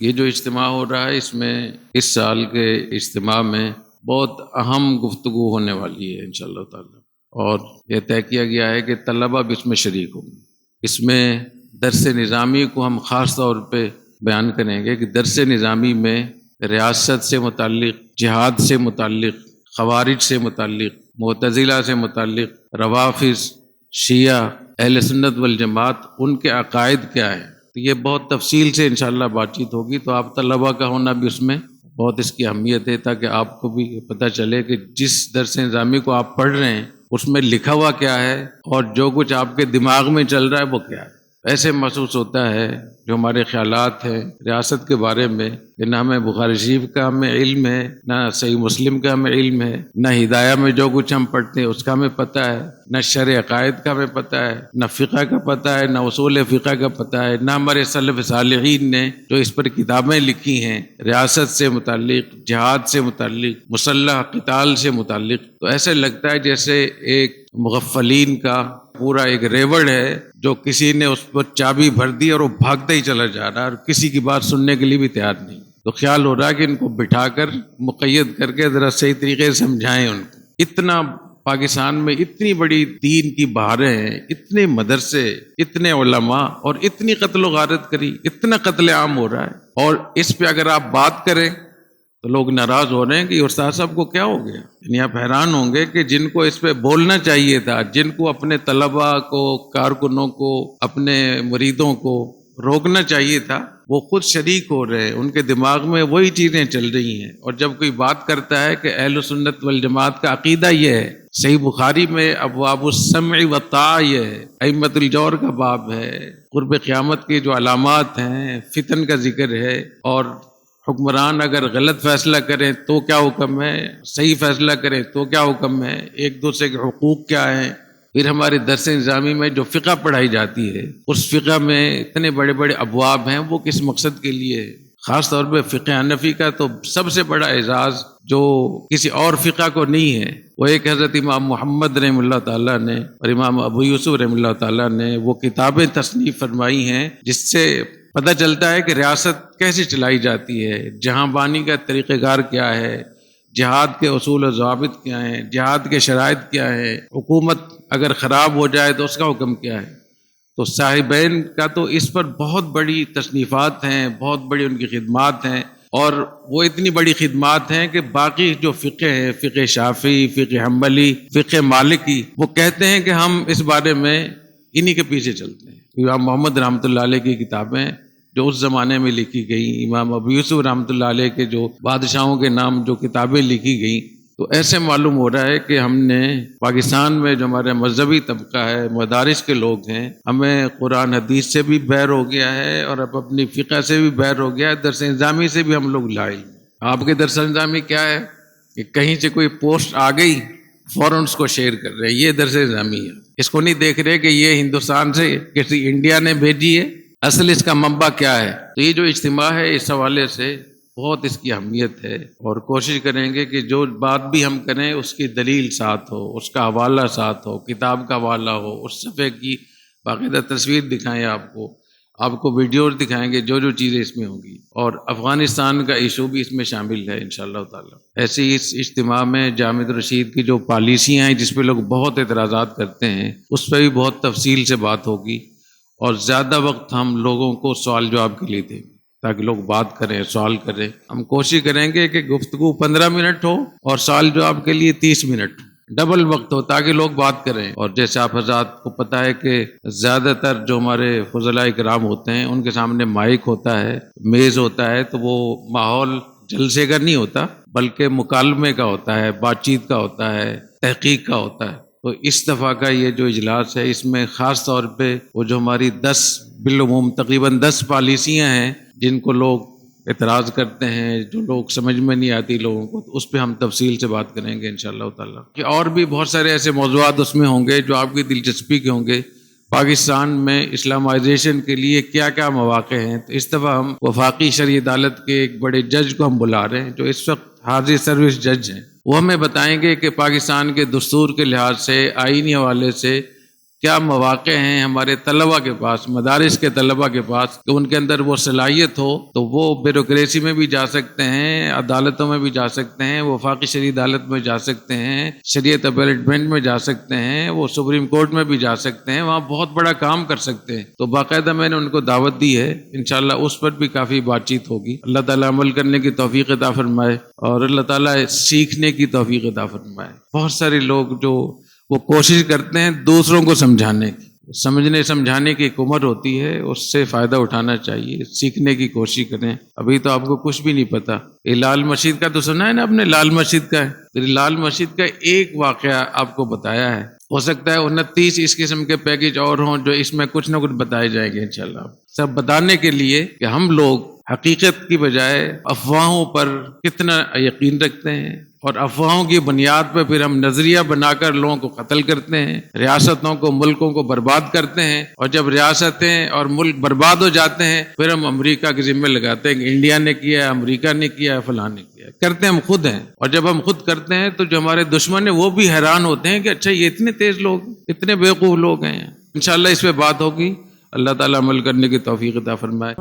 یہ جو اجتماع ہو رہا ہے اس میں اس سال کے اجتماع میں بہت اہم گفتگو ہونے والی ہے انشاءاللہ تعالی، اور یہ طے کیا گیا ہے کہ طلبہ بھی اس میں شریک ہوں گے۔ اس میں درس نظامی کو ہم خاص طور پہ بیان کریں گے کہ درس نظامی میں ریاست سے متعلق، جہاد سے متعلق، خوارج سے متعلق، معتزلہ سے متعلق، روافض، شیعہ، اہل سنت والجماعت، ان کے عقائد کیا ہیں، تو یہ بہت تفصیل سے انشاءاللہ بات چیت ہوگی۔ تو آپ طلبہ کا ہونا بھی اس میں بہت اس کی اہمیت ہے، تاکہ آپ کو بھی پتہ چلے کہ جس درس نظامی کو آپ پڑھ رہے ہیں اس میں لکھا ہوا کیا ہے، اور جو کچھ آپ کے دماغ میں چل رہا ہے وہ کیا ہے۔ ایسے محسوس ہوتا ہے جو ہمارے خیالات ہیں ریاست کے بارے میں کہ نہ ہمیں بخاری شریف کا ہمیں علم ہے، نہ صحیح مسلم کا ہمیں علم ہے، نہ ہدایہ میں جو کچھ ہم پڑھتے ہیں اس کا ہمیں پتہ ہے، نہ شرع عقائد کا ہمیں پتہ ہے، نہ فقہ کا پتہ ہے، نہ اصول فقہ کا پتہ ہے، نہ ہمارے سلف صالحین نے جو اس پر کتابیں لکھی ہیں ریاست سے متعلق، جہاد سے متعلق، مسلح قتال سے متعلق۔ تو ایسے لگتا ہے جیسے ایک مغفلین کا پورا ایک ریوڑ ہے جو کسی نے اس پر چابی بھر دی اور وہ بھاگتا ہی چلا جا رہا ہے اور کسی کی بات سننے کے لیے بھی تیار نہیں۔ تو خیال ہو رہا ہے کہ ان کو بٹھا کر مقید کر کے ذرا صحیح طریقے سے سمجھائیں ان کو۔ اتنا پاکستان میں اتنی بڑی دین کی بہاریں ہیں، اتنے مدرسے، اتنے علماء، اور اتنی قتل و غارت کری، اتنا قتل عام ہو رہا ہے، اور اس پہ اگر آپ بات کریں تو لوگ ناراض ہو رہے ہیں کہ یہ استاد صاحب کو کیا ہو گیا۔ یعنی آپ حیران ہوں گے کہ جن کو اس پہ بولنا چاہیے تھا، جن کو اپنے طلباء کو، کارکنوں کو، اپنے مریدوں کو روکنا چاہیے تھا، وہ خود شریک ہو رہے ہیں، ان کے دماغ میں وہی چیزیں چل رہی ہیں۔ اور جب کوئی بات کرتا ہے کہ اہل سنت والجماعت کا عقیدہ یہ ہے، صحیح بخاری میں ابواب السمع والطاعہ یہ ہے، ائمۃ الجور کا باب ہے، قرب قیامت کی جو علامات ہیں، فتن کا ذکر ہے، اور حکمران اگر غلط فیصلہ کریں تو کیا حکم ہے، صحیح فیصلہ کریں تو کیا حکم ہے، ایک دوسرے کے حقوق کیا ہیں۔ پھر ہمارے درس نظامی میں جو فقہ پڑھائی جاتی ہے، اس فقہ میں اتنے بڑے بڑے ابواب ہیں، وہ کس مقصد کے لیے ہے۔ خاص طور پہ فقہ حنفی کا تو سب سے بڑا اعزاز جو کسی اور فقہ کو نہیں ہے، وہ ایک حضرت امام محمد رحمہ اللہ تعالیٰ نے اور امام ابو یوسف رحمہ اللہ تعالیٰ نے وہ کتابیں تصنیف فرمائی ہیں، جس سے پتہ چلتا ہے کہ ریاست کیسے چلائی جاتی ہے، جہاں بانی کا طریقہ کار کیا ہے، جہاد کے اصول و ضوابط کیا ہیں، جہاد کے شرائط کیا ہیں، حکومت اگر خراب ہو جائے تو اس کا حکم کیا ہے۔ تو صاحبین کا تو اس پر بہت بڑی تصنیفات ہیں، بہت بڑی ان کی خدمات ہیں، اور وہ اتنی بڑی خدمات ہیں کہ باقی جو فقہ ہیں، فقہ شافعی، فقہ حنبلی، فقہ مالکی، وہ کہتے ہیں کہ ہم اس بارے میں انہی کے پیچھے چلتے ہیں۔ امام محمد رحمۃ اللہ علیہ کی کتابیں جو اس زمانے میں لکھی گئیں، امام ابو یوسف رحمۃ اللہ علیہ کے جو بادشاہوں کے نام جو کتابیں لکھی گئیں، تو ایسے معلوم ہو رہا ہے کہ ہم نے پاکستان میں جو ہمارے مذہبی طبقہ ہے، مدارس کے لوگ ہیں، ہمیں قرآن حدیث سے بھی بیر ہو گیا ہے، اور اب اپنی فقہ سے بھی بیر ہو گیا ہے، درس نظامی سے بھی ہم لوگ لائے۔ آپ کے درس نظامی کیا ہے کہ کہیں سے کوئی پوسٹ آ گئی فوراً اس کو شیئر کر رہے ہیں، یہ درس نظامی ہے۔ اس کو نہیں دیکھ رہے کہ یہ ہندوستان سے کسی انڈیا نے بھیجی ہے، اصل اس کا منبع کیا ہے۔ تو یہ جو اجتماع ہے اس حوالے سے بہت اس کی اہمیت ہے، اور کوشش کریں گے کہ جو بات بھی ہم کریں اس کی دلیل ساتھ ہو، اس کا حوالہ ساتھ ہو، کتاب کا حوالہ ہو، اس صفحے کی باقاعدہ تصویر دکھائیں، آپ کو ویڈیوز دکھائیں گے جو چیزیں اس میں ہوں گی، اور افغانستان کا ایشو بھی اس میں شامل ہے انشاءاللہ تعالی۔ ایسے ہی اس اجتماع میں جامع رشید کی جو پالیسیاں ہیں جس پہ لوگ بہت اعتراضات کرتے ہیں، اس پہ بھی بہت تفصیل سے بات ہوگی، اور زیادہ وقت ہم لوگوں کو سوال جواب کے لیے دیں گے تاکہ لوگ بات کریں، سوال کریں۔ ہم کوشش کریں گے کہ گفتگو 15 منٹ ہو اور سوال جواب کے لیے 30 منٹ، ڈبل وقت ہو تاکہ لوگ بات کریں۔ اور جیسے آپ حضرات کو پتہ ہے کہ زیادہ تر جو ہمارے فضلاء کرام ہوتے ہیں ان کے سامنے مائک ہوتا ہے، میز ہوتا ہے، تو وہ ماحول جلسے کا نہیں ہوتا بلکہ مکالمے کا ہوتا ہے، بات چیت کا ہوتا ہے، تحقیق کا ہوتا ہے۔ تو اس دفعہ کا یہ جو اجلاس ہے اس میں خاص طور پہ وہ جو ہماری 10 بالعموم تقریباً 10 پالیسیاں ہیں جن کو لوگ اعتراض کرتے ہیں، جو لوگ سمجھ میں نہیں آتی لوگوں کو، تو اس پہ ہم تفصیل سے بات کریں گے انشاءاللہ تعالیٰ۔ کہ اور بھی بہت سارے ایسے موضوعات اس میں ہوں گے جو آپ کی دلچسپی کے ہوں گے۔ پاکستان میں اسلامائزیشن کے لیے کیا کیا مواقع ہیں، تو اس دفعہ ہم وفاقی شرعی عدالت کے ایک بڑے جج کو ہم بلا رہے ہیں جو اس وقت حاضر سروس جج ہیں۔ وہ ہمیں بتائیں گے کہ پاکستان کے دستور کے لحاظ سے، آئینی حوالے سے کیا مواقع ہیں ہمارے طلبہ کے پاس، مدارس کے طلبہ کے پاس، کہ ان کے اندر وہ صلاحیت ہو تو وہ بیوروکریسی میں بھی جا سکتے ہیں، عدالتوں میں بھی جا سکتے ہیں، وفاقی شرعی عدالت میں جا سکتے ہیں، شریعت اپیلمنٹ میں جا سکتے ہیں، وہ سپریم کورٹ میں بھی جا سکتے ہیں، وہاں بہت بڑا کام کر سکتے ہیں۔ تو باقاعدہ میں نے ان کو دعوت دی ہے، انشاءاللہ اس پر بھی کافی بات چیت ہوگی۔ اللہ تعالیٰ عمل کرنے کی توفیق عطا فرمائے اور اللہ تعالیٰ سیکھنے کی توفیق عطا فرمائے۔ بہت سارے لوگ جو وہ کوشش کرتے ہیں دوسروں کو سمجھانے کی، سمجھنے سمجھانے کی ایک عمر ہوتی ہے، اس سے فائدہ اٹھانا چاہیے، سیکھنے کی کوشش کریں۔ ابھی تو آپ کو کچھ بھی نہیں پتا۔ یہ لال مسجد کا تو سنا ہے نا آپ نے، لال مسجد کا ہے، تو لال مسجد کا ایک واقعہ آپ کو بتایا ہے، ہو سکتا ہے 29 اس قسم کے پیکج اور ہوں جو اس میں کچھ نہ کچھ بتائے جائیں گے انشاءاللہ، سب بتانے کے لیے کہ ہم لوگ حقیقت کی بجائے افواہوں پر کتنا یقین رکھتے ہیں، اور افواہوں کی بنیاد پہ پھر ہم نظریہ بنا کر لوگوں کو قتل کرتے ہیں، ریاستوں کو، ملکوں کو برباد کرتے ہیں، اور جب ریاستیں اور ملک برباد ہو جاتے ہیں پھر ہم امریکہ کے ذمہ لگاتے ہیں کہ انڈیا نے کیا، امریکہ نے کیا، فلاں نے کیا۔ کرتے ہم خود ہیں، اور جب ہم خود کرتے ہیں تو جو ہمارے دشمن ہیں وہ بھی حیران ہوتے ہیں کہ اچھا یہ اتنے تیز لوگ، اتنے بیوقوف لوگ ہیں۔ انشاءاللہ اس پہ بات ہوگی۔ اللہ تعالیٰ عمل کرنے کی توفیق عطا فرمائے۔